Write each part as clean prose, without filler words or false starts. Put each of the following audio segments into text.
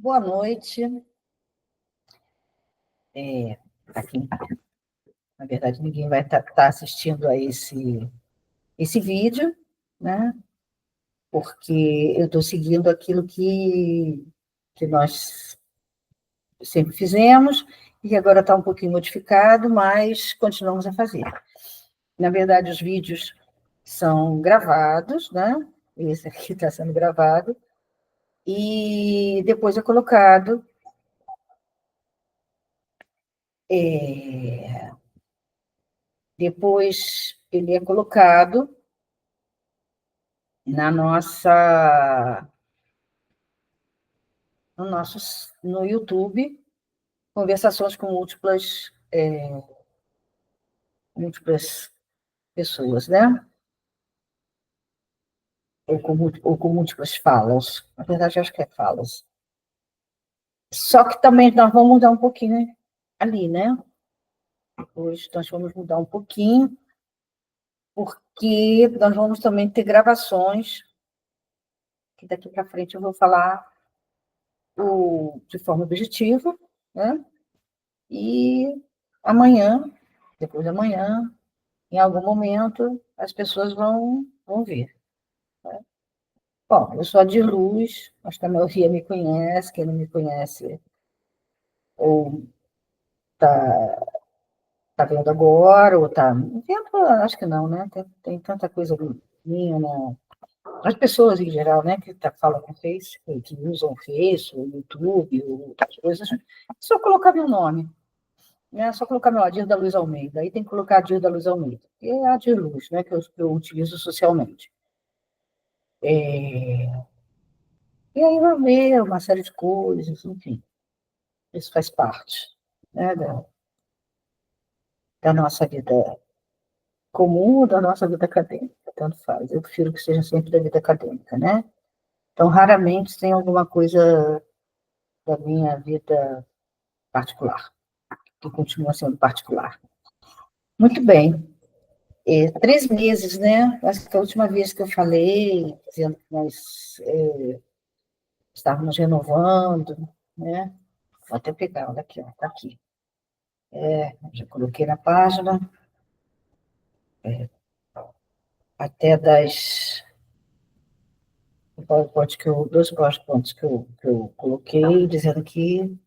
Boa noite. Aqui, na verdade, ninguém vai estar assistindo a esse vídeo, né? Porque eu estou seguindo aquilo que nós sempre fizemos e agora está um pouquinho modificado, mas continuamos a fazer. Na verdade, os vídeos são gravados, né? Esse aqui está sendo gravado, e depois é colocado. Depois ele é colocado na nossa, no YouTube, conversações com múltiplas pessoas, né? Ou com múltiplas falas. Na verdade, acho que é falas. Só que também nós vamos mudar um pouquinho ali, né? Hoje nós vamos mudar um pouquinho, porque nós vamos também ter gravações, que daqui para frente eu vou falar de forma objetiva, né? E amanhã, depois de amanhã, em algum momento, as pessoas vão ver. Né? Bom, eu sou a de Luz, acho que a maioria me conhece, quem não me conhece ou está vendo agora, ou está vendo, acho que não, né? Tem tanta coisa minha, né? As pessoas em geral, né, que falam com Face, que usam o Face, o YouTube, outras coisas, só colocar meu nome, né? Só colocar meu Adir da Luz Almeida, aí tem que colocar Adir da Luz Almeida, que é a Adir Luz, né, que eu utilizo socialmente. E aí vai ver uma série de coisas, enfim, isso faz parte, né, da nossa vida comum, da nossa vida acadêmica, tanto faz. Eu prefiro que seja sempre da vida acadêmica, né? Então, raramente tem alguma coisa da minha vida particular, que continua sendo particular. Muito bem. 3 meses, né? Acho que a última vez que eu falei, dizendo que nós estávamos renovando, né? Vou até pegar, olha aqui, está aqui. Já coloquei na página, até dois PowerPoints que eu coloquei, dizendo que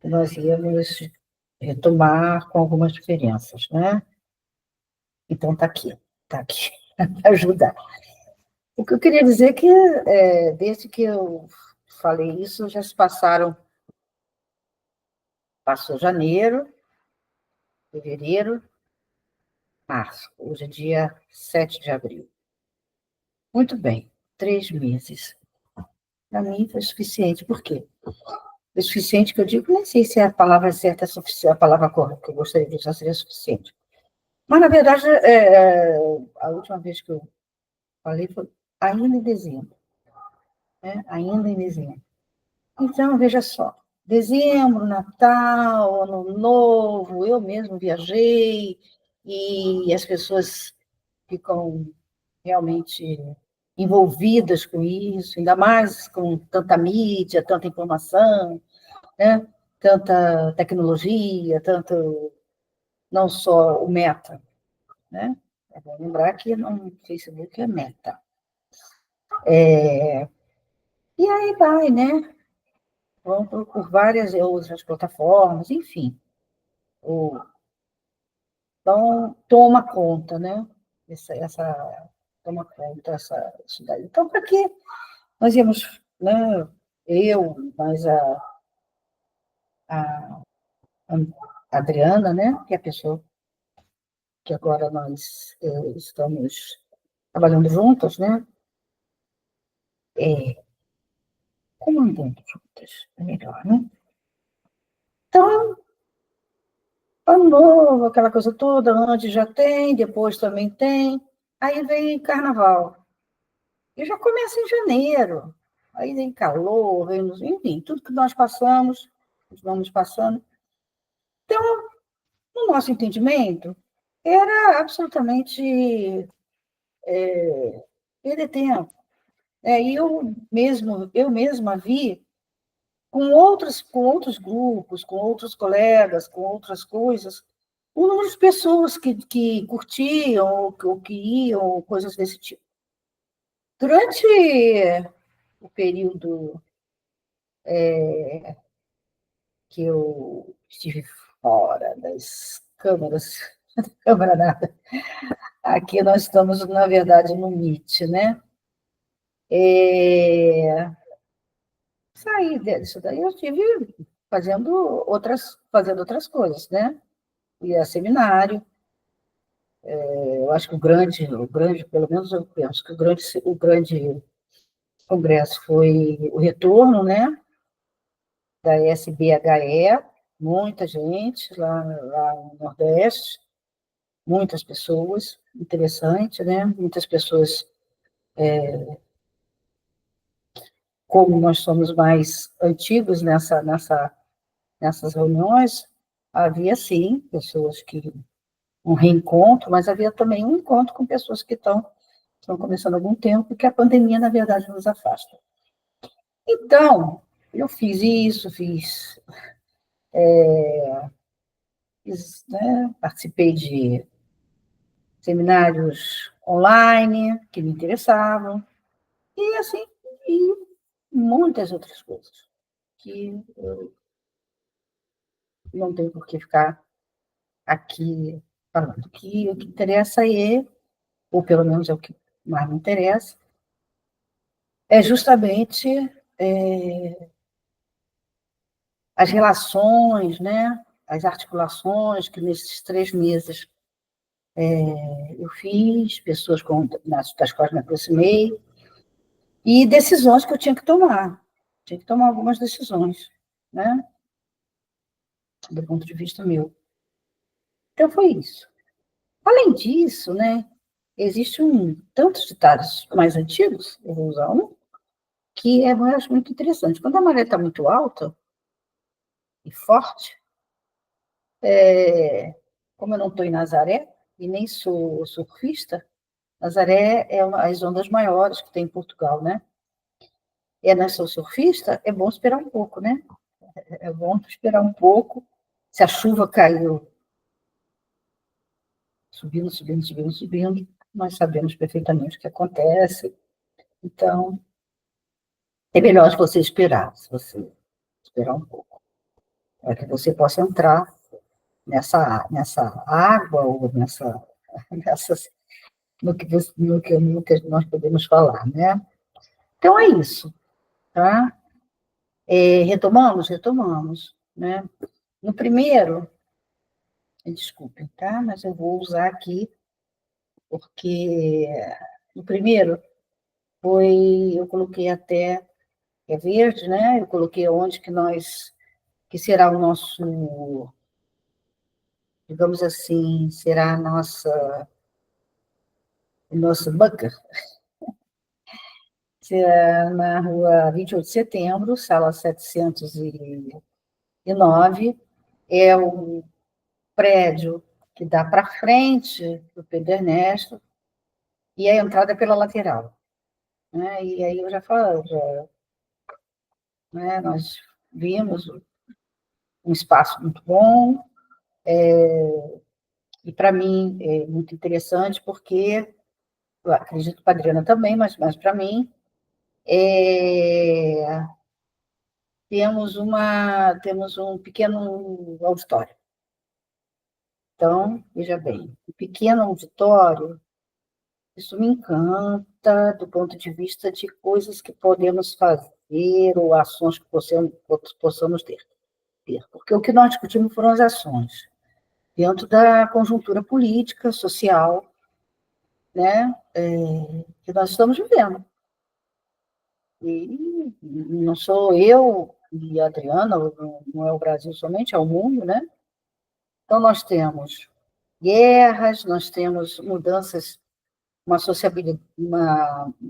nós íamos retomar com algumas diferenças, né? Então, está aqui, para ajudar. O que eu queria dizer é que, desde que eu falei isso, já se passou janeiro, fevereiro, março. Hoje é dia 7 de abril. Muito bem, 3 meses. Para mim foi suficiente. Por quê? Foi suficiente que eu digo, nem sei se a palavra certa é suficiente, a palavra correta que eu gostaria de usar seria suficiente. Mas, na verdade, a última vez que eu falei foi ainda em dezembro. Né? Ainda em dezembro. Então, veja só, dezembro, Natal, Ano Novo, eu mesmo viajei, e as pessoas ficam realmente envolvidas com isso, ainda mais com tanta mídia, tanta informação, né? Tanta tecnologia, tanto, não só o Meta, né? É bom lembrar que no Facebook é Meta. E aí vai, né? Vão por várias outras plataformas, enfim. Então, toma conta, né? Toma conta isso daí. Então, para que nós íamos, né? Eu, mais a Adriana, né? Que é a pessoa que agora nós estamos trabalhando juntas, né? Comandando juntas, é melhor, né? Então, ano novo, aquela coisa toda, antes já tem, depois também tem. Aí vem carnaval. E já começa em janeiro. Aí vem calor, enfim, tudo que nós passamos, vamos passando. Então, no nosso entendimento, era absolutamente perder tempo. E eu mesma vi com outros grupos, com outros colegas, com outras coisas, o número de pessoas que curtiam, ou que iam, ou coisas desse tipo. Durante o período que eu estive fora das câmaras, câmara nada, aqui nós estamos, na verdade, no Meet, né? Saí disso daí, eu estive fazendo outras coisas, né? Ia a seminário. Eu acho que pelo menos eu penso que o grande congresso foi o retorno, né? Da SBHE, muita gente lá no Nordeste, muitas pessoas, interessante, né? Muitas pessoas, como nós somos mais antigos nessas reuniões, havia sim pessoas que um reencontro, mas havia também um encontro com pessoas que estão começando há algum tempo, que a pandemia, na verdade, nos afasta. Então, eu fiz isso, né, participei de seminários online que me interessavam, e assim, e muitas outras coisas, que eu não tenho por que ficar aqui falando. O que interessa ou pelo menos é o que mais me interessa, é justamente as relações, né? As articulações que nesses 3 meses eu fiz, pessoas das quais me aproximei, e decisões que eu tinha que tomar. Tinha que tomar algumas decisões, né? Do ponto de vista meu. Então, foi isso. Além disso, né, existem tantos ditados mais antigos, eu vou usar um, que eu acho muito interessante. Quando a maré está muito alta e forte, como eu não estou em Nazaré, e nem sou surfista, Nazaré é as ondas maiores que tem em Portugal, né? E não sou surfista, é bom esperar um pouco, né? É bom esperar um pouco. Se a chuva caiu subindo, subindo, subindo, subindo, nós sabemos perfeitamente o que acontece. Então, é melhor você esperar, se você esperar um pouco, para que você possa entrar nessa água ou nessas, no que nós podemos falar, né? Então, é isso, tá? Retomamos, né? No primeiro, desculpem, tá? Mas eu vou usar aqui, porque no primeiro eu coloquei até, é verde, né? Eu coloquei onde que será o nosso, digamos assim, será o nosso bunker. Será na rua 28 de setembro, sala 709, é o prédio que dá para frente do Pedro Ernesto, e a entrada é pela lateral. Né? E aí eu já falo, né, nós vimos um espaço muito bom, e para mim é muito interessante, porque eu acredito que a Adriana também, mas para mim, temos um pequeno auditório. Então, veja bem, um pequeno auditório, isso me encanta do ponto de vista de coisas que podemos fazer ou ações que possamos ter. Porque o que nós discutimos foram as ações, dentro da conjuntura política, social, né, que nós estamos vivendo. E não sou eu e a Adriana, não é o Brasil somente, é o mundo, né? Então, nós temos guerras, nós temos mudanças, uma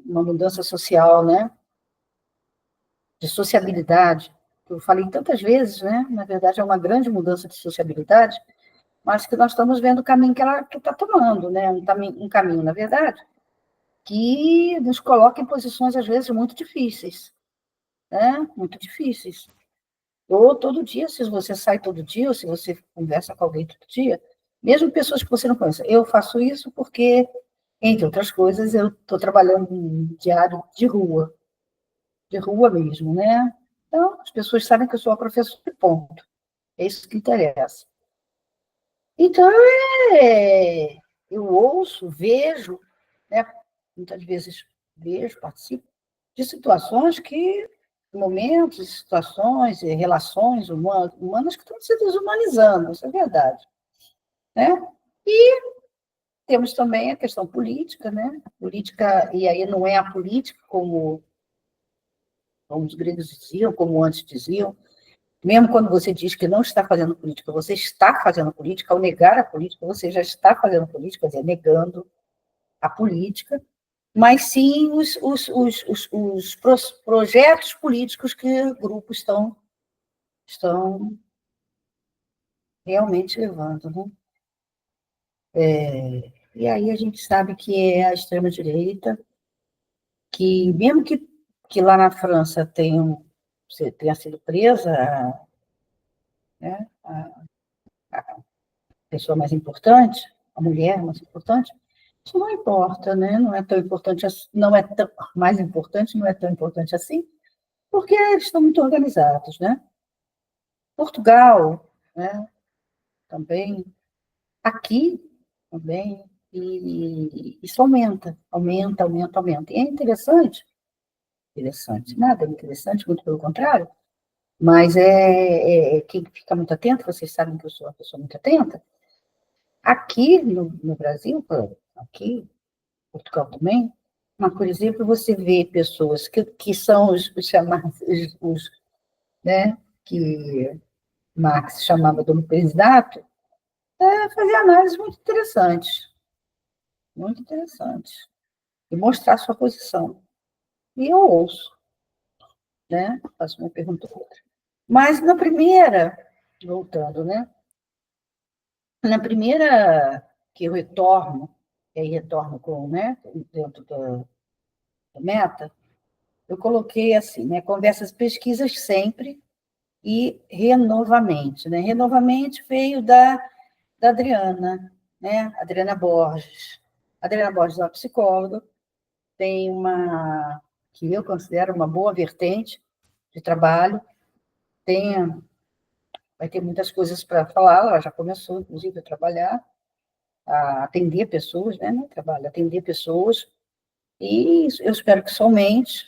mudança social, né? De sociabilidade, que eu falei tantas vezes, né? Na verdade, é uma grande mudança de sociabilidade, mas que nós estamos vendo o caminho que ela está tomando, né? Um caminho, na verdade, que nos coloca em posições, às vezes, muito difíceis, né? Muito difíceis. Ou todo dia, se você sai todo dia, ou se você conversa com alguém todo dia, mesmo pessoas que você não conhece. Eu faço isso porque, entre outras coisas, eu estou trabalhando em diário de rua mesmo, né? Então, as pessoas sabem que eu sou a professora, ponto. É isso que interessa. Então, eu ouço, vejo, né? Muitas vezes vejo, participo de situações que, momentos, situações, relações humanas que estão se desumanizando, isso é verdade, né? E temos também a questão política, né? Política, e aí não é a política como os gregos diziam, como antes diziam, mesmo quando você diz que não está fazendo política, você está fazendo política, ao negar a política, você já está fazendo política, quer dizer, negando a política, mas sim os projetos políticos que grupos estão realmente levando. Né? E aí a gente sabe que é a extrema-direita, que mesmo que lá na França tenha sido presa, né, a pessoa mais importante, a mulher mais importante, isso não importa, né? Não é tão importante, não é tão, mais importante, não é tão importante assim, porque eles estão muito organizados, né? Portugal, né? Também, aqui também, e isso aumenta. E é interessante, nada é interessante, muito pelo contrário, mas quem fica muito atento, vocês sabem que eu sou uma pessoa muito atenta, aqui no Brasil, aqui em Portugal também, mas, por exemplo, você vê pessoas que são os chamados, né, que Marx chamava de homem-candidato, fazer análises muito interessantes, e mostrar sua posição. E eu ouço, né, faço uma pergunta ou outra. Mas na primeira, voltando, né, na primeira que eu retorno, e aí retorno né, dentro da meta, eu coloquei assim, né, conversas, pesquisas sempre e renovamente, né? Renovamente veio da Adriana, né? Adriana Borges. Adriana Borges é uma psicóloga, tem que eu considero uma boa vertente de trabalho, tem, vai ter muitas coisas para falar, ela já começou, inclusive, a trabalhar, a atender pessoas, né? Não trabalho, atender pessoas, e eu espero que somente,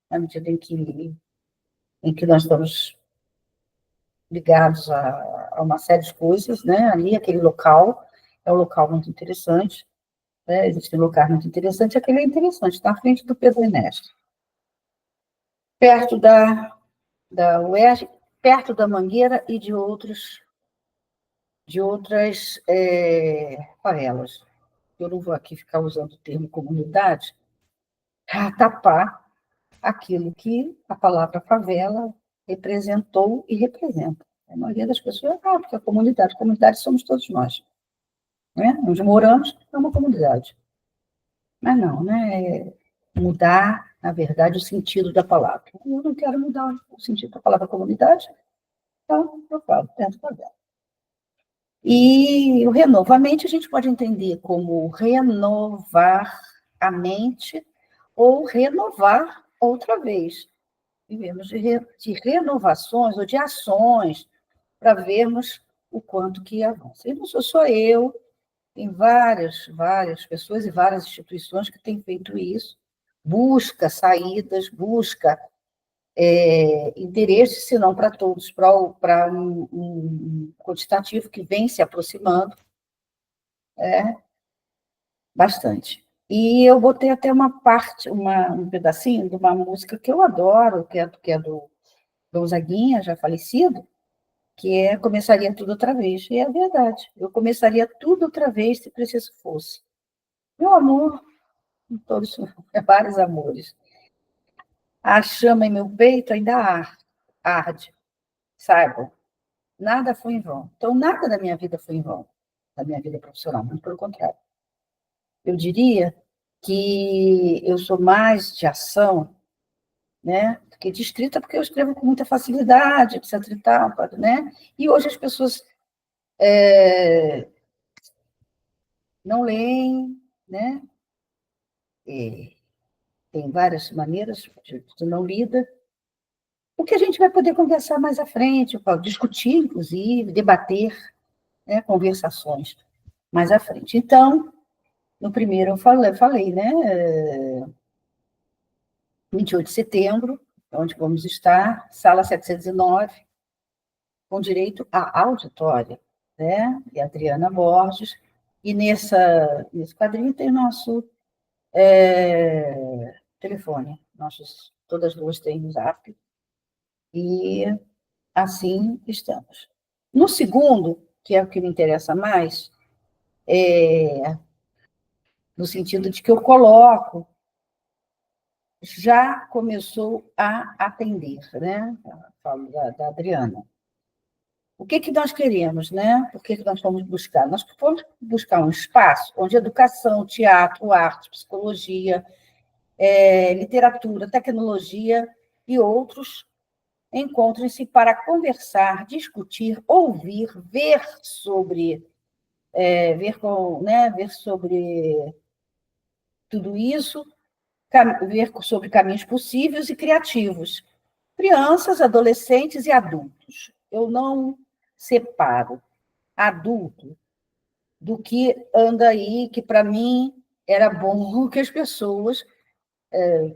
na medida em que nós estamos ligados a uma série de coisas, né? Ali, aquele local, é um local muito interessante, né? Existe um lugar muito interessante, aquele é interessante, está à frente do Pedro Ernesto, perto da UERJ, perto da Mangueira e de outras favelas. Eu não vou aqui ficar usando o termo comunidade para tapar aquilo que a palavra favela representou e representa. A maioria das pessoas, porque a comunidade somos todos nós. Né? Onde moramos é uma comunidade. Mas não, né? Mudar, na verdade, o sentido da palavra. Eu não quero mudar o sentido da palavra comunidade, então eu falo dentro da favela. E o renovamente a gente pode entender como renovar a mente ou renovar outra vez. Vivemos de renovações ou de ações para vermos o quanto que avança. E não sou só eu, tem várias pessoas e várias instituições que têm feito isso, busca saídas, busca interesse, se não para todos, para um quantitativo que vem se aproximando, bastante. E eu botei até uma parte, um pedacinho de uma música que eu adoro, que é do Gonzaguinha, já falecido, que Começaria Tudo Outra Vez. E é verdade, eu começaria tudo outra vez se preciso fosse. Meu amor, todos vários amores. A chama em meu peito ainda arde, saibam, nada foi em vão. Então, nada da minha vida foi em vão, da minha vida profissional, muito pelo contrário. Eu diria que eu sou mais de ação né? Porque distrita porque eu escrevo com muita facilidade, etc. e tal, né? E hoje as pessoas não leem, né? E tem várias maneiras de não lida. O que a gente vai poder conversar mais à frente, discutir, inclusive, debater, né, conversações mais à frente. Então, no primeiro eu falei, né, 28 de setembro, onde vamos estar, sala 709, com direito à auditória, né, e Adriana Borges, e nesse quadrinho tem nosso telefone, todas duas têm o Zap, e assim estamos. No segundo, que é o que me interessa mais, no sentido de que eu coloco, já começou a atender, né? Eu falo da Adriana. O que, que nós queremos, né? O que, que nós fomos buscar? Nós fomos buscar um espaço onde educação, teatro, arte, psicologia, literatura, tecnologia e outros encontrem-se para conversar, discutir, ouvir, ver sobre, ver sobre tudo isso, ver sobre caminhos possíveis e criativos. Crianças, adolescentes e adultos. Eu não separo adulto do que anda aí, que para mim era bom que as pessoas,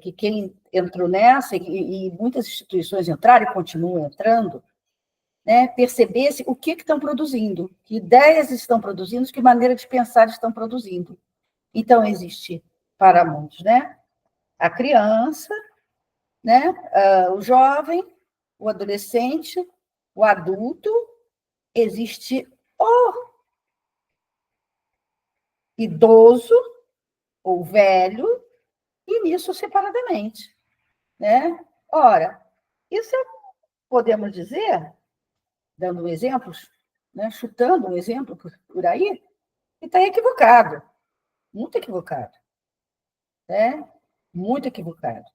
que quem entrou nessa, e muitas instituições entraram e continuam entrando, né, percebesse o que estão produzindo, que ideias estão produzindo, que maneira de pensar estão produzindo. Então, existe para muitos, né, a criança, né, o jovem, o adolescente, o adulto, existe o idoso ou velho, e nisso separadamente, né? Ora, isso podemos dizer, dando exemplos, né, chutando um exemplo por aí, e está equivocado, muito equivocado, né? Muito equivocado.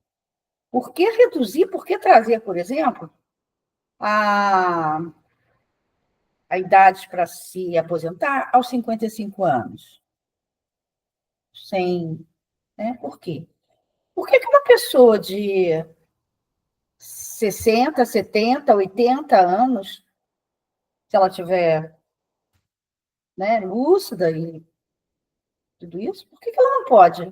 Por que reduzir, por que trazer, por exemplo, a, a idade para se aposentar aos 55 anos? Sem, né? Por quê? Por que uma pessoa de 60, 70, 80 anos, se ela tiver, né, lúcida e tudo isso, por que ela não pode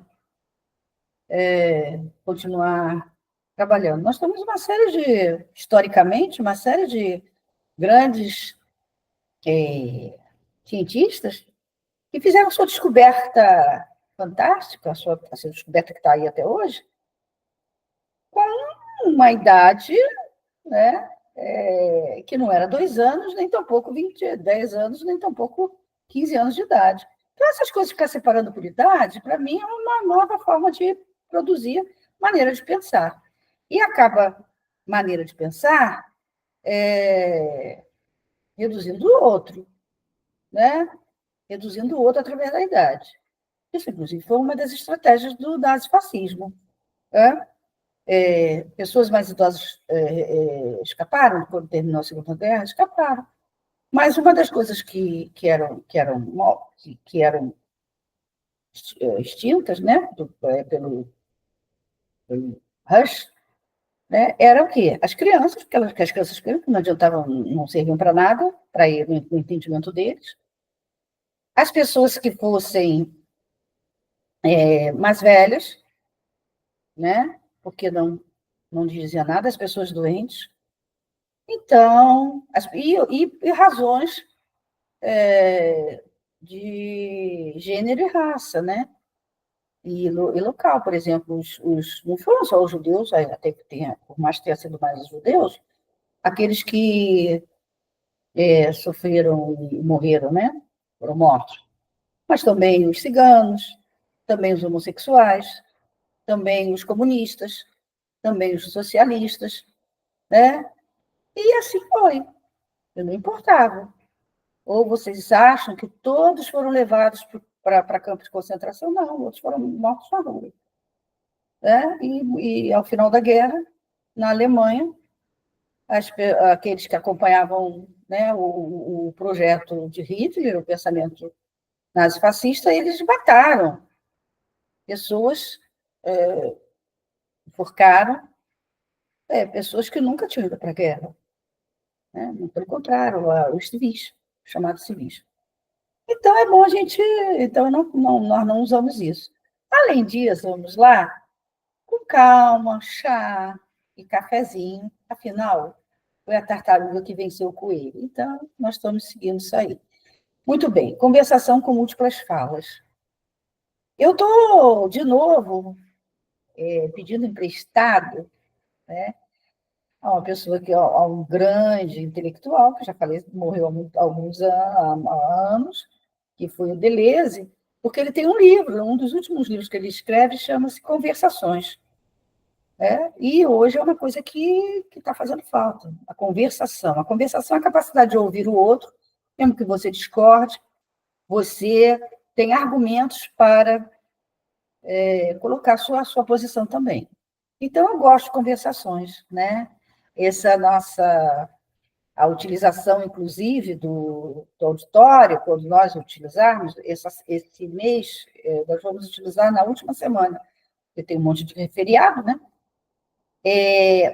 continuar trabalhando? Nós temos uma série historicamente, uma série de grandes cientistas que fizeram sua descoberta fantástica, a sua descoberta que está aí até hoje, com uma idade, né, que não era 2 anos, nem tampouco 10 anos, nem tampouco 15 anos de idade. Então, essas coisas ficar separando por idade, para mim, é uma nova forma de produzir maneira de pensar. E acaba maneira de pensar reduzindo o outro, né? Reduzindo o outro através da idade. Isso, inclusive, foi uma das estratégias do nazifascismo. Né? Pessoas mais idosas escaparam, quando terminou a Segunda Guerra, escaparam. Mas uma das coisas que eram extintas, né, pelo Rush, né, era o quê? As crianças, porque as crianças não adiantavam, não serviam para nada, para ir no entendimento deles. As pessoas que fossem mais velhas, né, porque não dizia nada, as pessoas doentes. Então, e razões de gênero e raça, né? E local, por exemplo, não foram só os judeus, até que tenha, por mais que tenha sido mais os judeus, aqueles que sofreram e morreram, né? Foram mortos. Mas também os ciganos, também os homossexuais, também os comunistas, também os socialistas, né? E assim foi, eu não importava. Ou vocês acham que todos foram levados para campos de concentração? Não, outros foram mortos na rua. Né? E ao final da guerra, na Alemanha, aqueles que acompanhavam, né, o projeto de Hitler, o pensamento nazifascista, eles mataram pessoas, enforcaram pessoas que nunca tinham ido para a guerra, né? Pelo contrário, os civis, chamados civis. Então, é bom a gente. Então, nós não usamos isso. Além disso, vamos lá, com calma, chá e cafezinho. Afinal, foi a tartaruga que venceu o coelho. Então, nós estamos seguindo isso aí. Muito bem, conversação com múltiplas falas. Eu estou, de novo, pedindo emprestado, né, a uma pessoa a um grande intelectual, que já falei, morreu há alguns anos, que foi o Deleuze, porque ele tem um livro, um dos últimos livros que ele escreve, chama-se Conversações. E hoje é uma coisa que está fazendo falta, a conversação. A conversação é a capacidade de ouvir o outro, mesmo que você discorde, você tem argumentos para colocar a sua posição também. Então, eu gosto de conversações, né? Essa nossa a utilização, inclusive, do auditório, quando nós utilizarmos, esse mês, nós vamos utilizar na última semana, porque tem um monte de feriado, né?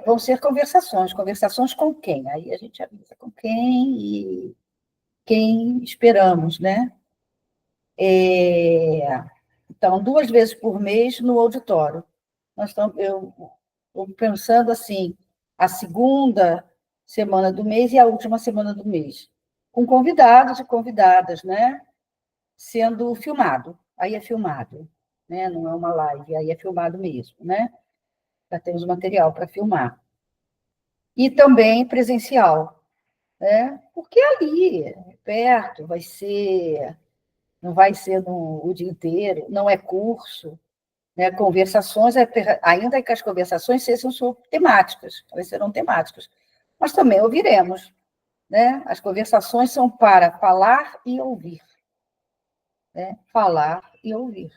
Vão ser conversações. Conversações com quem? Aí a gente avisa com quem e quem esperamos, né? Então, 2 vezes por mês no auditório. Eu estou pensando assim, a segunda semana do mês e a última semana do mês, com convidados e convidadas, né? Sendo filmado. Aí é filmado, né? Não é uma live, aí é filmado mesmo, né? Já temos material para filmar. E também presencial, né? Porque ali, perto, não vai ser o dia inteiro, não é curso, né? Conversações, ainda que as conversações sejam sobre temáticas, elas serão temáticas, mas também ouviremos, né? As conversações são para falar e ouvir, né? Falar e ouvir.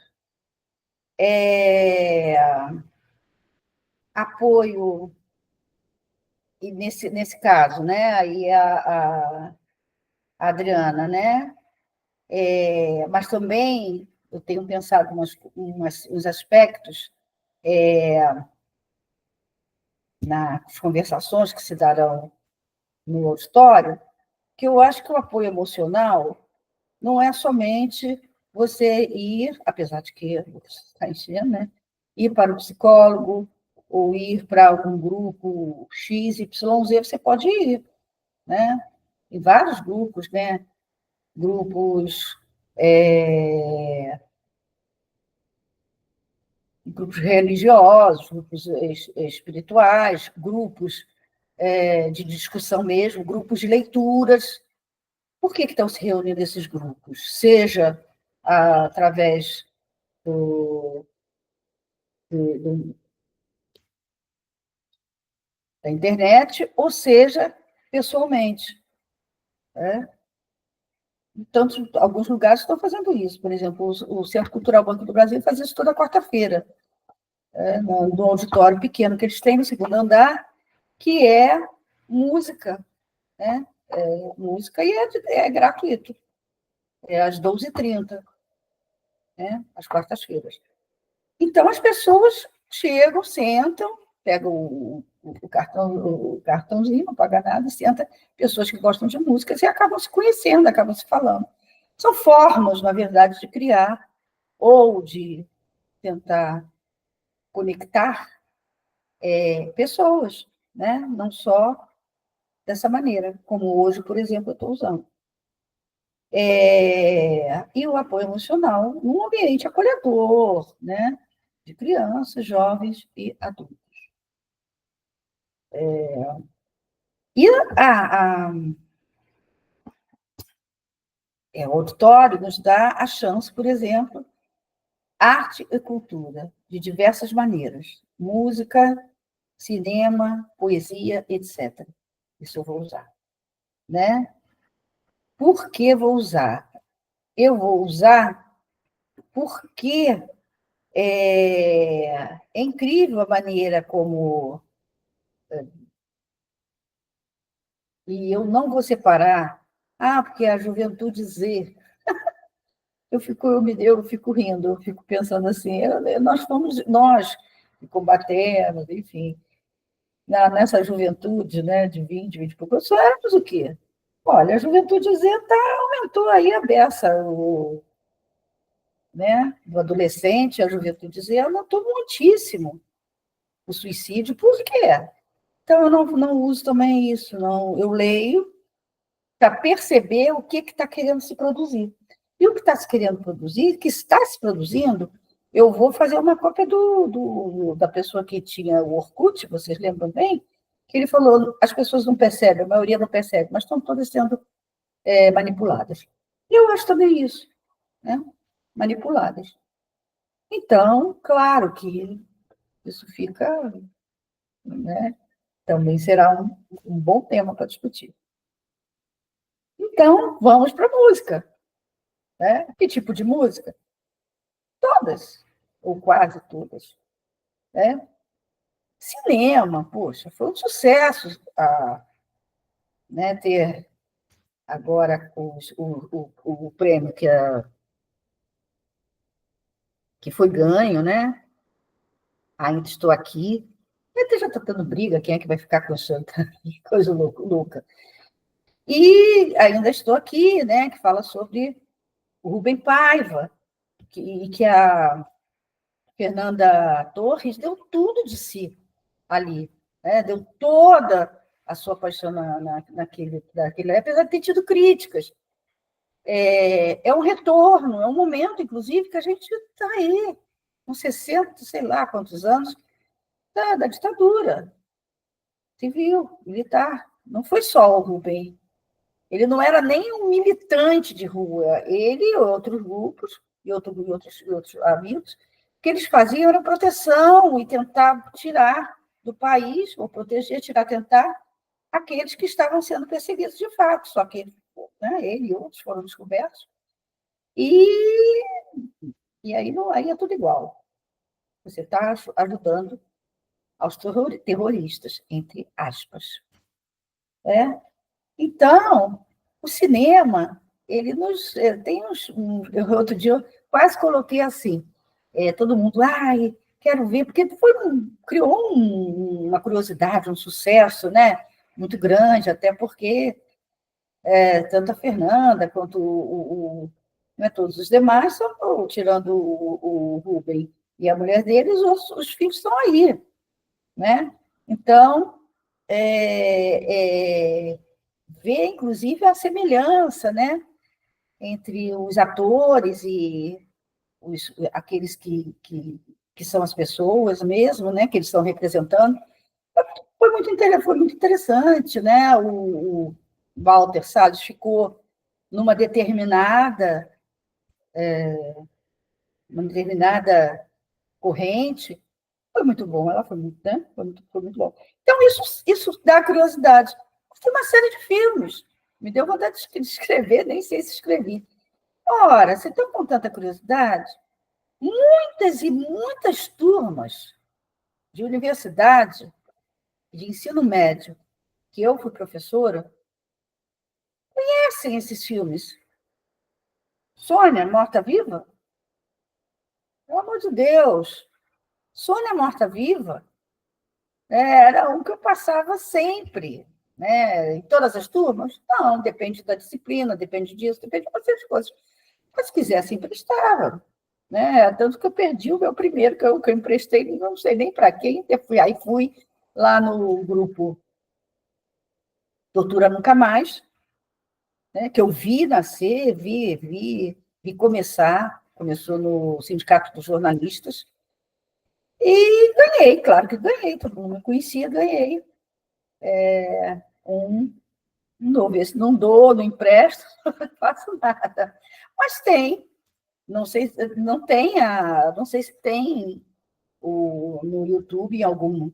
Apoio, e nesse caso, né? Aí a Adriana, né? Mas também eu tenho pensado uns aspectos nas conversações que se darão no auditório, que eu acho que o apoio emocional não é somente você ir, apesar de que está enchendo, né? Ir para o psicólogo ou ir para algum grupo X, Y, Z, você pode ir, né? Em vários grupos, né? Grupos, grupos religiosos, grupos espirituais, grupos de discussão mesmo, grupos de leituras. Por que estão se reunindo esses grupos? Seja através do, da internet, ou seja, pessoalmente. Né? Tanto, alguns lugares estão fazendo isso. Por exemplo, o Centro Cultural Banco do Brasil faz isso toda quarta-feira, no auditório pequeno que eles têm no segundo andar, que é música, né? Música e é gratuito. É às 12h30, né? Às quartas-feiras. Então, as pessoas chegam, sentam, pegam o cartãozinho, não paga nada, e senta pessoas que gostam de músicas e acabam se conhecendo, acabam se falando. São formas, na verdade, de criar ou de tentar conectar pessoas, né? Não só dessa maneira, como hoje, por exemplo, eu estou usando. E o apoio emocional num ambiente acolhedor, né? De crianças, jovens e adultos. E o auditório nos dá a chance, por exemplo, arte e cultura, de diversas maneiras. Música, cinema, poesia, etc. Isso eu vou usar. Né? Por que vou usar? Eu vou usar porque é incrível a maneira como E eu não vou separar, porque a juventude Z. Eu fico rindo, eu fico pensando assim, nós fomos, nós que combatemos, enfim, nessa juventude, né, de 20 e pouco, só éramos o quê? Olha, a juventude Z aumentou aí a beça, né, do adolescente, a juventude Z aumentou muitíssimo o suicídio. Por quê? Então, eu não uso também isso, não. Eu leio para perceber o que está querendo se produzir. E o que está se querendo produzir, que está se produzindo, eu vou fazer uma cópia da pessoa que tinha o Orkut, vocês lembram bem? Que ele falou, as pessoas não percebem, a maioria não percebe, mas estão todas sendo manipuladas. Eu acho também isso, né? Manipuladas. Então, claro que isso fica, né? Também será um bom tema para discutir. Então, vamos para a música. Né? Que tipo de música? Todas, ou quase todas. Né? Cinema, poxa, foi um sucesso né, ter agora o prêmio que foi ganho, né? Ainda estou aqui. Até já está dando briga, quem é que vai ficar com isso? Coisa louca. E ainda estou aqui, né? Que fala sobre o Rubem Paiva, que a Fernanda Torres deu tudo de si ali, né? Deu toda a sua paixão naquele, apesar de ter tido críticas. É um retorno, é um momento, inclusive, que a gente está aí, com 60, sei lá quantos anos, da ditadura civil, militar. Não foi só o Rubem. Ele não era nem um militante de rua, ele e outros grupos, e outros amigos, o que eles faziam era proteção e tentar tirar do país, ou proteger, tentar aqueles que estavam sendo perseguidos de fato, só que ele e outros foram descobertos, e, e aí é tudo igual. Você está ajudando aos terroristas, entre aspas. Né? Então, o cinema, ele nos tem outro dia eu quase coloquei assim, todo mundo, quero ver, porque criou uma curiosidade, um sucesso, né? Muito grande, até porque tanto a Fernanda quanto né, todos os demais, tirando o Rubem e a mulher deles, os filhos estão aí, né? Então, ver, inclusive, a semelhança, né, entre os atores e aqueles que são as pessoas mesmo, né, que eles estão representando. Foi muito interessante, né? O Walter Salles ficou numa determinada corrente. Foi muito bom, ela foi muito, né? Foi muito bom. Então, isso dá curiosidade. Tem uma série de filmes. Me deu vontade de escrever, nem sei se escrevi. Ora, você está com tanta curiosidade? Muitas e muitas turmas de universidade, de ensino médio, que eu fui professora, conhecem esses filmes. Sônia, Morta-Viva? Pelo amor de Deus! Sônia Morta-Viva era um que eu passava sempre, né? Em todas as turmas? Não, depende da disciplina, depende disso, depende de uma série de coisas. Mas se quisesse, emprestava. Né? Tanto que eu perdi o meu primeiro, que eu emprestei, não sei nem para quem, aí fui lá no grupo Tortura Nunca Mais, né? Que eu vi nascer, vi começou no Sindicato dos Jornalistas, e ganhei, claro que ganhei, todo mundo me conhecia, ganhei um novo. Esse não dou, não empresto, não faço nada. Mas tem, não sei, não sei se tem no YouTube, em alguma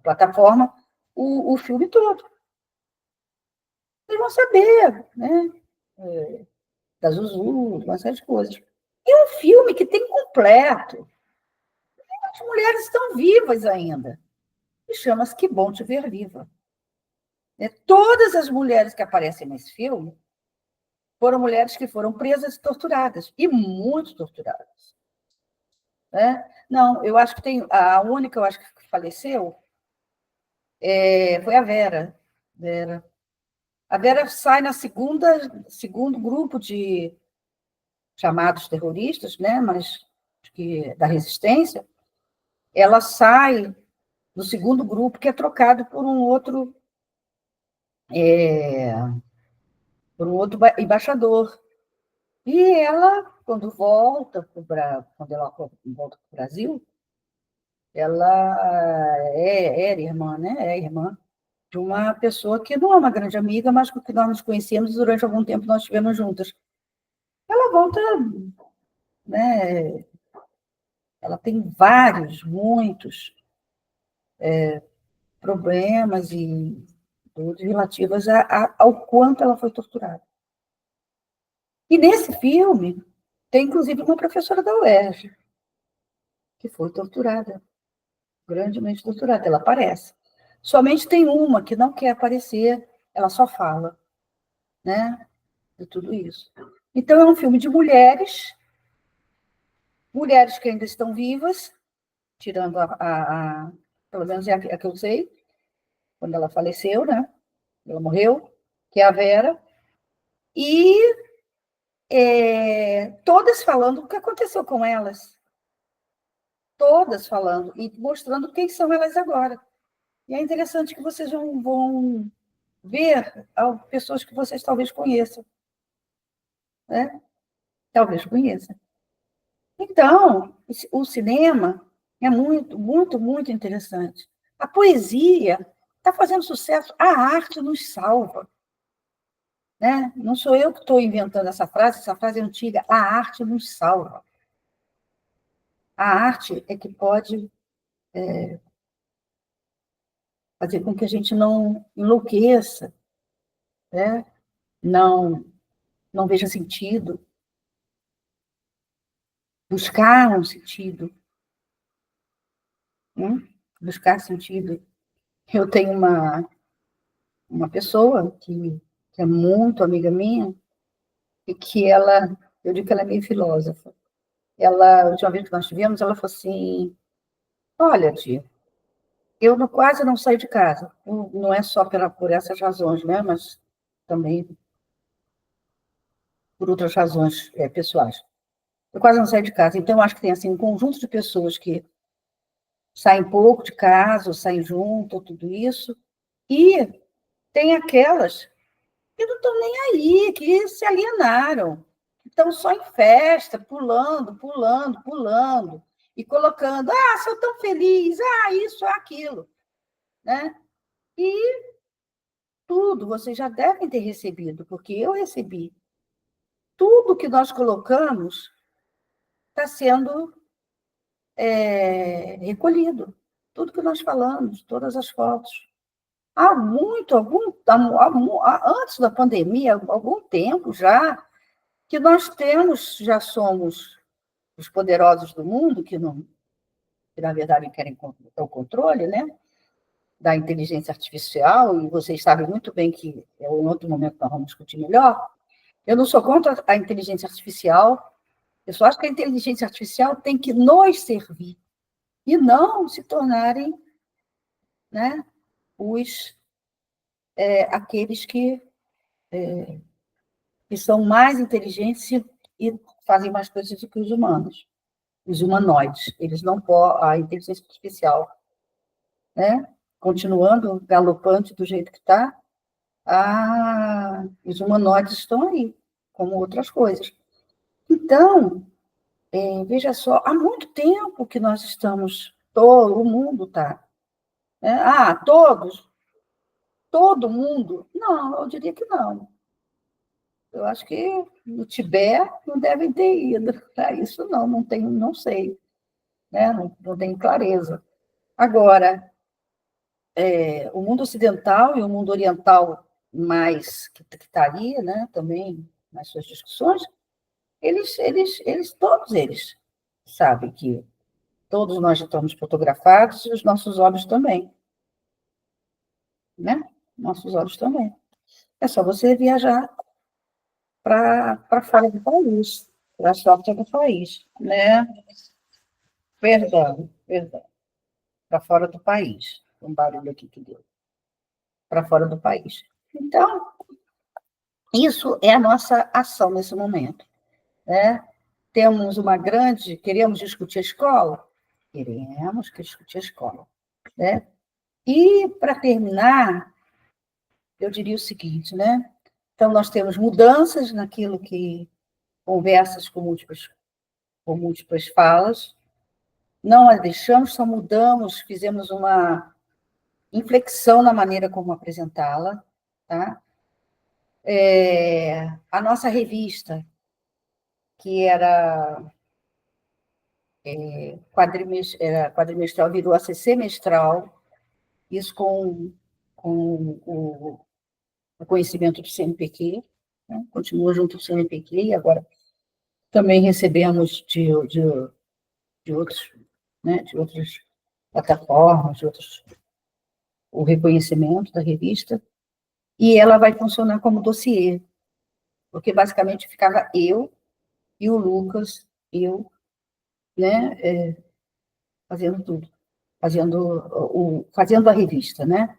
plataforma, o filme todo. Vocês vão saber, né? Da Zuzu, uma série de coisas. E um filme que tem completo. as mulheres estão vivas ainda. E chama-se Que Bom Te Ver Viva. Todas as mulheres que aparecem nesse filme foram mulheres que foram presas e torturadas, e muito torturadas. Né? Não, eu acho que tem. A única, eu acho que faleceu foi a Vera. A Vera sai na segundo grupo de chamados terroristas, né? Mas da resistência, ela sai do segundo grupo, que é trocado por um outro embaixador. E ela, quando ela volta para o Brasil, ela era irmã, né? É irmã de uma pessoa que não é uma grande amiga, mas que nós nos conhecemos e durante algum tempo nós estivemos juntas. Ela volta, né? Ela tem muitos problemas e relativos ao quanto ela foi torturada. E nesse filme tem, inclusive, uma professora da UERJ que foi torturada, grandemente torturada. Ela aparece. Somente tem uma que não quer aparecer, ela só fala, né? De tudo isso. Então, é um filme de mulheres que ainda estão vivas, tirando pelo menos é a que eu sei, quando ela faleceu, né? Ela morreu, que é a Vera, e todas falando o que aconteceu com elas. Todas falando e mostrando quem são elas agora. E é interessante que vocês vão ver pessoas que vocês talvez conheçam. Né? Talvez conheçam. Então, o cinema é muito, muito, muito interessante. A poesia está fazendo sucesso, a arte nos salva. Né? Não sou eu que estou inventando essa frase é antiga, a arte nos salva. A arte é que pode fazer com que a gente não enlouqueça, né? não veja sentido, buscar um sentido, né? Buscar sentido. Eu tenho uma pessoa que é muito amiga minha, e que eu digo que ela é meio filósofa. A última vez que nós tivemos, ela falou assim: olha, tia, quase não saio de casa. Não é só por essas razões, né? Mas também por outras razões pessoais. Eu quase não saio de casa. Então, eu acho que tem assim, um conjunto de pessoas que saem pouco de casa, ou saem junto, tudo isso, e tem aquelas que não estão nem aí, que se alienaram, que estão só em festa, pulando, pulando, pulando, e colocando, sou tão feliz, isso, aquilo. Né? E tudo, vocês já devem ter recebido, porque eu recebi. Tudo que nós colocamos está sendo recolhido. Tudo que nós falamos, todas as fotos. Antes da pandemia, há algum tempo já, que já somos os poderosos do mundo, que na verdade querem o controle, né, da inteligência artificial, e vocês sabem muito bem que em outro momento nós vamos discutir melhor. Eu não sou contra a inteligência artificial, eu só acho que a inteligência artificial tem que nos servir, e não se tornarem, né, aqueles que são mais inteligentes e fazem mais coisas do que os humanos, os humanoides. Eles não podem, a inteligência artificial, né, continuando galopante do jeito que está, os humanoides estão aí, como outras coisas. Então, veja só, há muito tempo que nós estamos, o mundo está, né? Todo mundo? Não, eu diria que não. Eu acho que no Tibete não devem ter ido para isso, não sei, né? Não tenho clareza. Agora, o mundo ocidental e o mundo oriental, mais que estaria, né, também nas suas discussões, todos eles sabem que Todos nós estamos fotografados e os nossos olhos também, né? Nossos olhos também. É só você viajar para fora do país, para fora do país, né? Perdão, para fora do país. Um barulho aqui que deu. Para fora do país. Então, isso é a nossa ação nesse momento, né? Temos uma grande, queremos discutir a escola? Queremos discutir a escola, né? E, para terminar, eu diria o seguinte, né? Então, nós temos mudanças naquilo que conversas com múltiplas falas, não as deixamos, só mudamos, fizemos uma inflexão na maneira como apresentá-la, tá? A nossa revista, que era quadrimestral, virou a ser semestral, isso com o conhecimento do CNPq, né? Continua junto ao CNPq, e agora também recebemos de outros, né, de outras plataformas, o reconhecimento da revista, e ela vai funcionar como dossiê, porque basicamente ficava eu e o Lucas, né, fazendo tudo, fazendo a revista, né?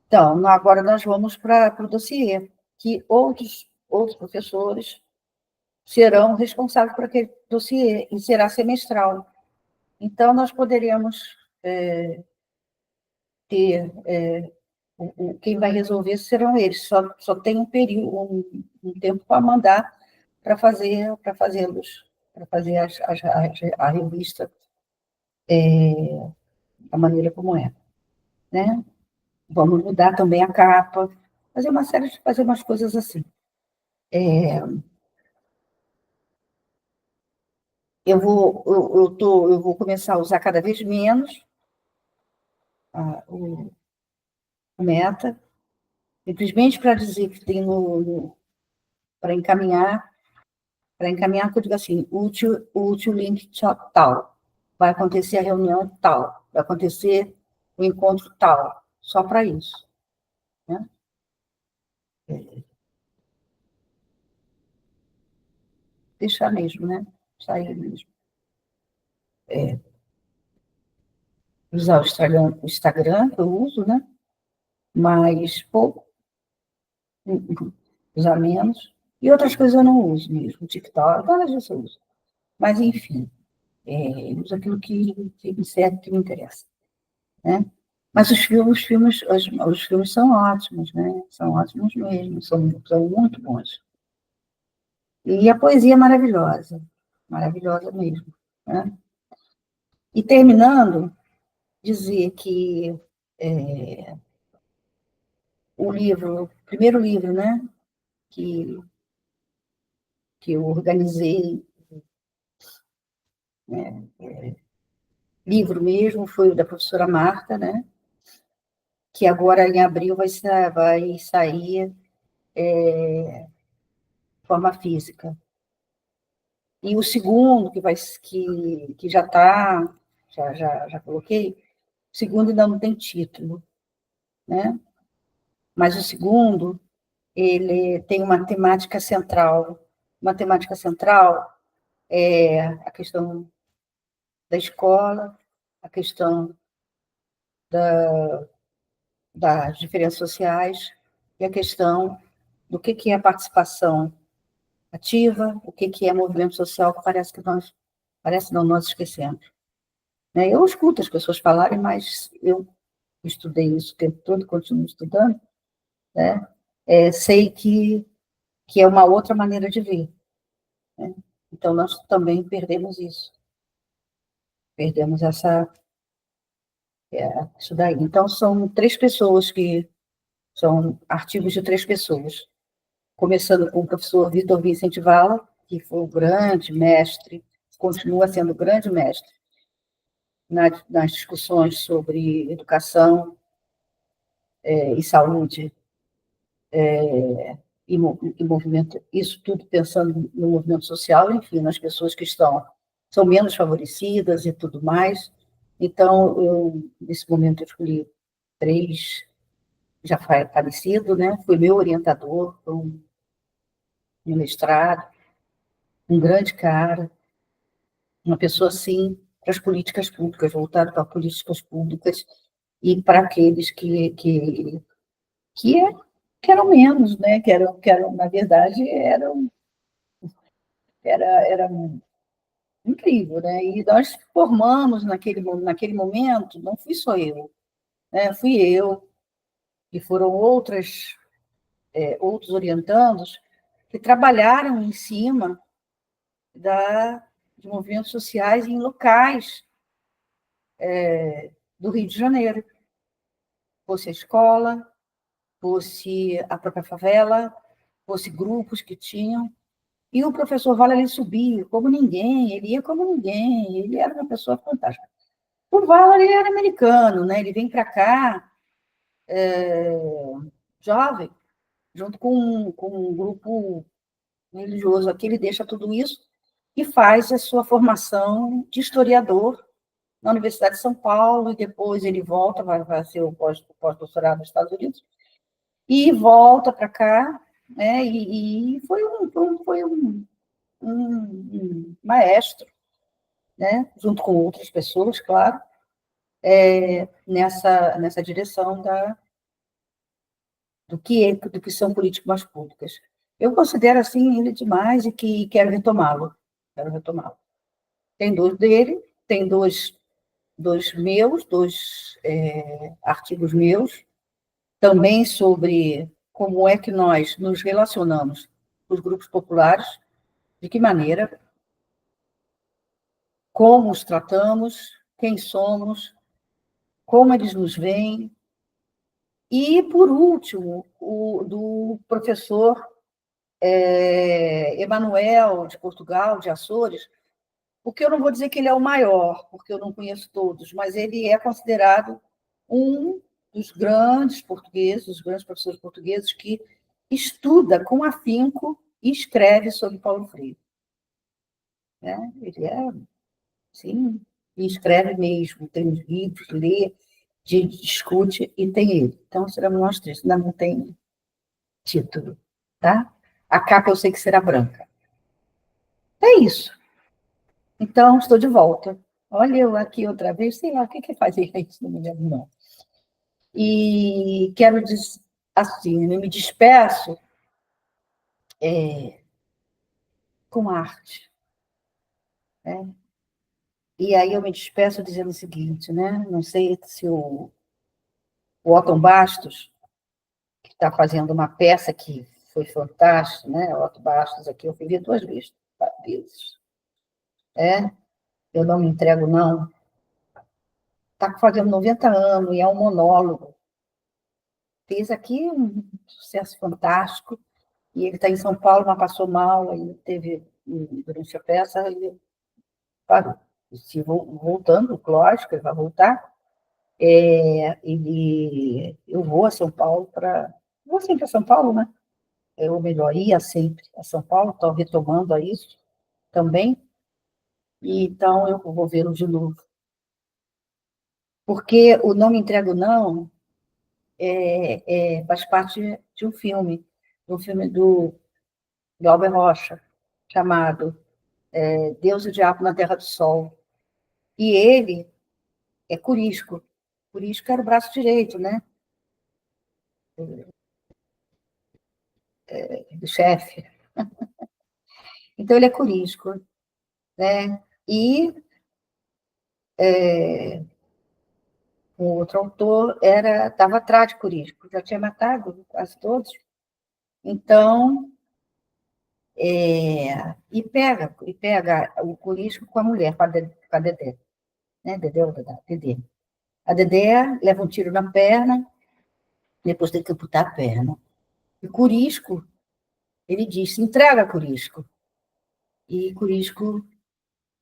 Então, agora nós vamos para o dossiê, que outros professores serão responsáveis por aquele dossiê, e será semestral. Então, nós poderíamos ter quem vai resolver serão eles, só tem um período, um tempo para mandar para fazê-los, para fazer a revista da maneira como é, né? Vamos mudar também a capa, fazer umas coisas assim. Eu vou começar a usar cada vez menos o Meta, simplesmente para dizer que tem para encaminhar, que eu digo assim, útil link tal, vai acontecer a reunião tal, vai acontecer o encontro tal, só para isso, né? Deixar mesmo, né? Sair mesmo. Usar o Instagram, que eu uso, né? Mas pouco, usar menos. E outras coisas eu não uso mesmo, TikTok, todas isso eu uso. Mas, enfim, uso aquilo que me serve, que me interessa, né? Mas os filmes são ótimos, né? São ótimos mesmo, são muito bons. E a poesia é maravilhosa mesmo, né? E terminando, dizer que o primeiro livro, né, que, que eu organizei, né, livro mesmo, foi o da professora Marta, né, que agora em abril vai sair de forma física. E o segundo, que já está, já coloquei, o segundo ainda não tem título, né? Mas o segundo, ele tem uma temática central. Uma temática central é a questão da escola, a questão das diferenças sociais e a questão do que é a participação ativa, o que é movimento social, que parece não, nós esquecemos. Né? Eu escuto as pessoas falarem, mas eu estudei isso o tempo todo, continuo estudando, né? Sei que é uma outra maneira de ver, né? Então, nós também perdemos isso, perdemos isso daí. Então, são três pessoas são artigos de três pessoas, começando com o professor Vitor Vicente Vala, que foi o grande mestre, continua sendo o grande mestre nas discussões sobre educação e saúde e movimento, isso tudo pensando no movimento social, enfim, nas pessoas que estão são menos favorecidas e tudo mais. Então, nesse momento, eu escolhi 3, já falecido, né? Foi meu orientador, foi um mestrado, um grande cara, uma pessoa, assim, para as políticas públicas, voltado para políticas públicas e para aqueles que, é, que eram menos, né? Que eram, na verdade, era incrível, né? E nós formamos naquele momento, não fui só eu, né? Fui eu, e foram outros orientandos que trabalharam em cima de movimentos sociais em locais do Rio de Janeiro, fosse a escola, fosse a própria favela, fosse grupos que tinham. E o professor Vala, ele subia como ninguém, ele ia como ninguém, ele era uma pessoa fantástica. O Vala, ele era americano, né? Ele vem para cá, jovem, junto com um grupo religioso aqui, ele deixa tudo isso e faz a sua formação de historiador na Universidade de São Paulo, e depois ele volta, vai fazer o pós-doutorado nos Estados Unidos, e volta para cá, né? E foi um maestro, né? Junto com outras pessoas, claro, nessa direção do que são políticas públicas. Eu considero assim ele demais e que quero retomá-lo. Quero retomá-lo. Tem 2 dele, tem dois artigos meus, também sobre como é que nós nos relacionamos com os grupos populares, de que maneira, como os tratamos, quem somos, como eles nos veem. E, por último, o do professor Emanuel, de Portugal, de Açores, porque eu não vou dizer que ele é o maior, porque eu não conheço todos, mas ele é considerado um dos grandes portugueses, os grandes professores portugueses que estuda com afinco e escreve sobre Paulo Freire. Né? Ele sim, e escreve mesmo, tem os livros, lê, discute e tem ele. Então, seremos nós 3, ainda não tem título, tá? A capa eu sei que será branca. É isso. Então, estou de volta. Olha eu aqui outra vez, sei lá, o que fazia isso, não me lembro, não. E quero dizer, assim, eu me despeço com arte. Né? E aí eu me despeço dizendo o seguinte, né? Não sei se o Otton Bastos, que está fazendo uma peça que foi fantástica, né? O Otton Bastos aqui, eu fui ver 2 vezes. Eu não me entrego, não. Está fazendo 90 anos e é um monólogo. Fez aqui um sucesso fantástico, e ele está em São Paulo, mas passou mal, aí teve, durante a peça, ele parou. E se voltando, lógico, ele vai voltar, eu vou a São Paulo para... Vou sempre a São Paulo, né? Ou melhor, ia sempre a São Paulo, estou retomando a isso também, e então eu vou vê-lo de novo. Porque o Não Me Entrego Não faz parte de um filme do Albert Rocha, chamado Deus e o Diabo na Terra do Sol. E ele é Corisco. Corisco era o braço direito, né? Do chefe. Então, ele é Corisco. Né? E o outro autor estava atrás de Corisco, já tinha matado quase todos. Então, e pega o Corisco com a mulher, com a Dedé. Né? Dedé ou Dedé? A Dedé leva um tiro na perna, depois tem que amputar a perna. E Corisco, ele diz, se entrega, Corisco. E Corisco,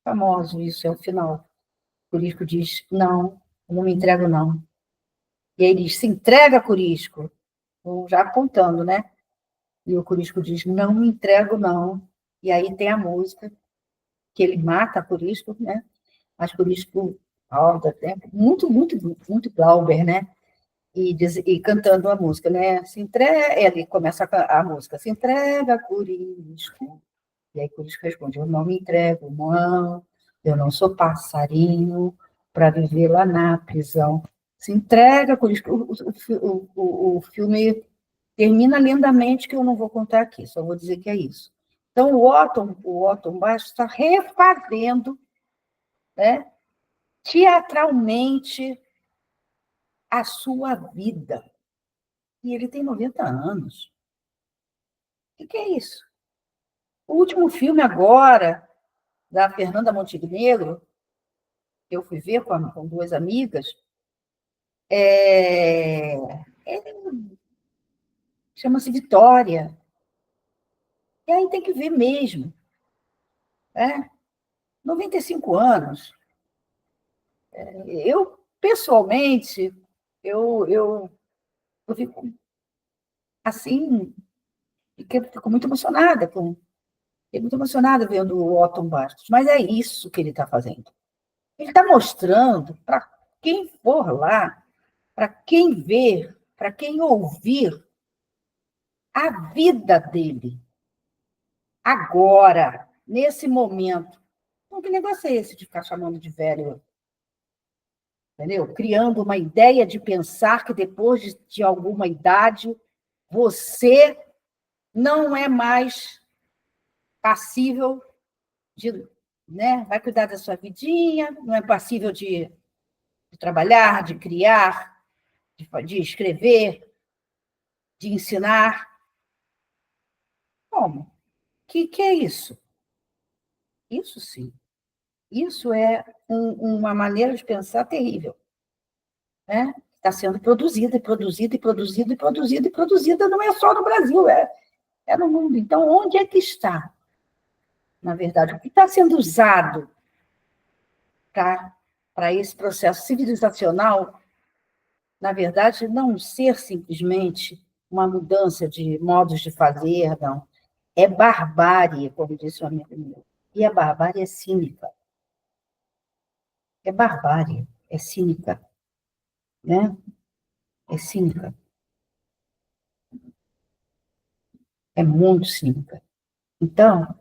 famoso, isso é o final. Corisco diz, não, eu não me entrego, não. E aí ele diz, se entrega, Corisco. Já apontando, né? E o Corisco diz, não me entrego, não. E aí tem a música, que ele mata Corisco, né? Mas Corisco, ao da tempo, muito, muito, muito Glauber, né? E cantando a música, né? Se entrega, ele começa a música, se entrega, Corisco. E aí Corisco responde, eu não me entrego, não, eu não sou passarinho para viver lá na prisão. Se entrega, Corisco. O filme termina lindamente, que eu não vou contar aqui, só vou dizer que é isso. Então, o Otton Bastos está refazendo, né, teatralmente a sua vida. E ele tem 90 anos. O que é isso? O último filme agora, da Fernanda Montenegro, que eu fui ver com duas amigas, chama-se Vitória. E aí tem que ver mesmo. Né? 95 anos. Eu, pessoalmente, eu fico assim, fico muito emocionada fiquei muito emocionada vendo o Otton Bastos, mas é isso que ele está fazendo. Ele está mostrando para quem for lá, para quem ver, para quem ouvir, a vida dele, agora, nesse momento. Então, que negócio é esse de ficar chamando de velho? Entendeu? Criando uma ideia de pensar que depois de alguma idade, você não é mais passível de, né? Vai cuidar da sua vidinha, não é passível de trabalhar, de criar, de escrever, de ensinar. Como? Que é isso? Isso sim. Isso é uma maneira de pensar terrível. Né? Está sendo produzida, e produzida, e produzida, e produzida, e produzida, não é só no Brasil, é no mundo. Então, onde é que está, na verdade? O que está sendo usado para esse processo civilizacional, na verdade, não ser simplesmente uma mudança de modos de fazer, não. É barbárie, como disse o amigo meu. E a barbárie é cínica. É barbárie, é cínica. Né? É cínica. É muito cínica. Então,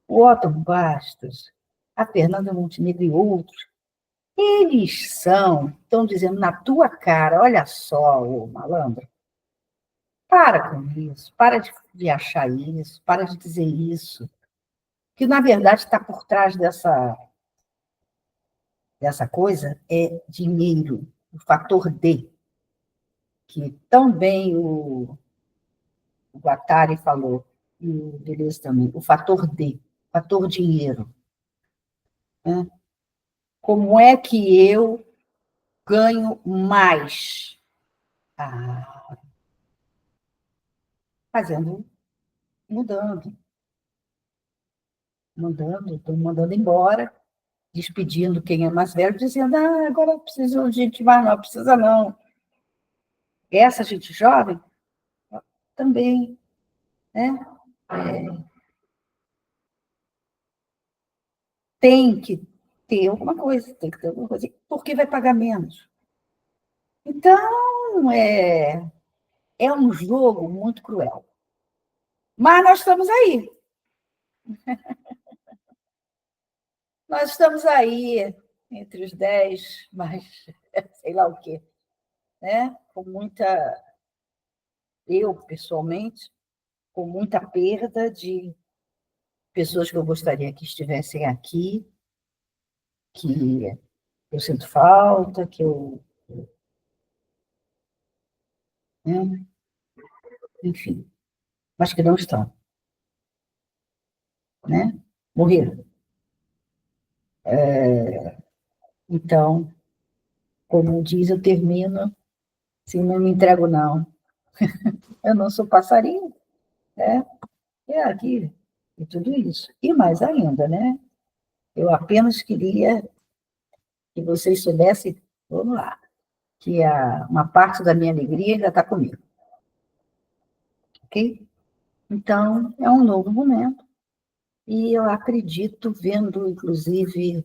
o Otto Bastos, a Fernanda Montenegro e outros, eles estão dizendo na tua cara, olha só, ô malandro, para com isso, para de achar isso, para de dizer isso, que na verdade está por trás dessa coisa é dinheiro, o fator D, que tão bem o Guattari falou, e o Deleuze também, o fator D, fator dinheiro. Né? Como é que eu ganho mais? Ah, fazendo, mudando, estou mandando embora, despedindo quem é mais velho, dizendo, agora eu preciso de gente mais, não precisa não. Essa gente jovem, também, né? Tem que ter alguma coisa, tem que ter alguma coisa, porque vai pagar menos. Então, é um jogo muito cruel. Mas nós estamos aí. Nós estamos aí, entre os 10, mas sei lá o quê. Né? Com muita, eu pessoalmente, com muita perda de pessoas que eu gostaria que estivessem aqui, que eu sinto falta, que eu, né? Enfim, mas que não estão, né? Morreram. Então, como diz, eu termino, assim, não me entrego, não. Eu não sou passarinho, né? É aqui, e tudo isso. E mais ainda, né? Eu apenas queria que vocês soubessem, vamos lá, que uma parte da minha alegria ainda está comigo, ok? Então, é um novo momento, E eu acredito, vendo, inclusive,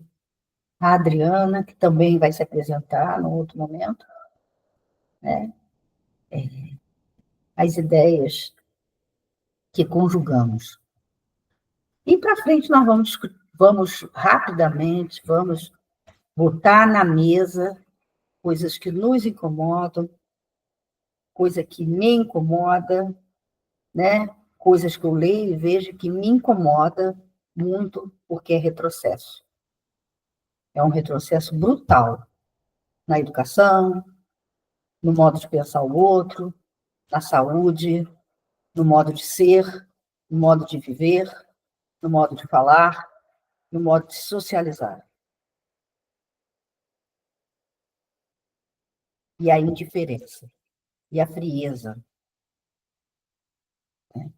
a Adriana, que também vai se apresentar num outro momento, né? As ideias que conjugamos. E para frente nós vamos rapidamente, vamos botar na mesa coisas que nos incomodam, coisa que me incomoda, né? Coisas que eu leio e vejo que me incomoda muito, porque é retrocesso. É um retrocesso brutal na educação, no modo de pensar o outro, na saúde, no modo de ser, no modo de viver, no modo de falar, no modo de socializar. E a indiferença, e a frieza, né?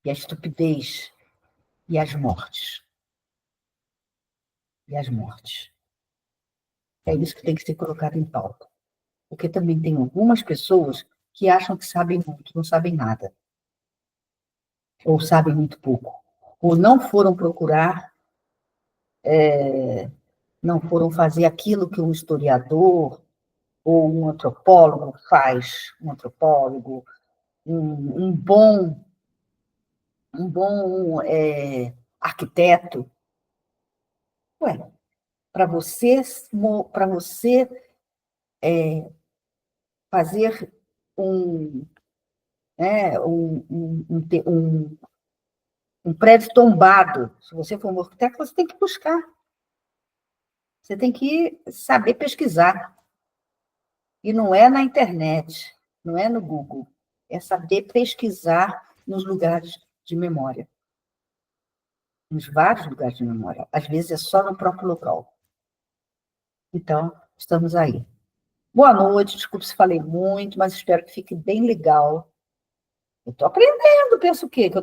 E a estupidez, e as mortes. E as mortes. É isso que tem que ser colocado em pauta. Porque também tem algumas pessoas que acham que sabem muito, não sabem nada. Ou sabem muito pouco. Ou não foram procurar, não foram fazer aquilo que um historiador ou um antropólogo faz. Um antropólogo, um bom arquiteto. Ué, para você fazer um, um prédio tombado, se você for um arquiteto, você tem que buscar. Você tem que saber pesquisar. E não é na internet, não é no Google. É saber pesquisar nos lugares de memória. Nos vários lugares de memória. Às vezes é só no próprio local. Então, estamos aí. Boa noite, desculpe se falei muito, mas espero que fique bem legal. Eu estou aprendendo, penso o quê? Que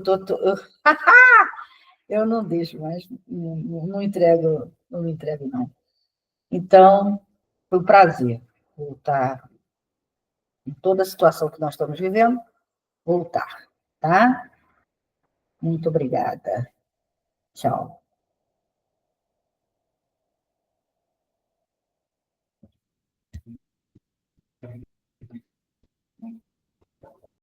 eu não deixo mais, não entrego, não me entrego, não. Então, foi um prazer voltar em toda a situação que nós estamos vivendo, voltar, tá? Muito obrigada. Tchau.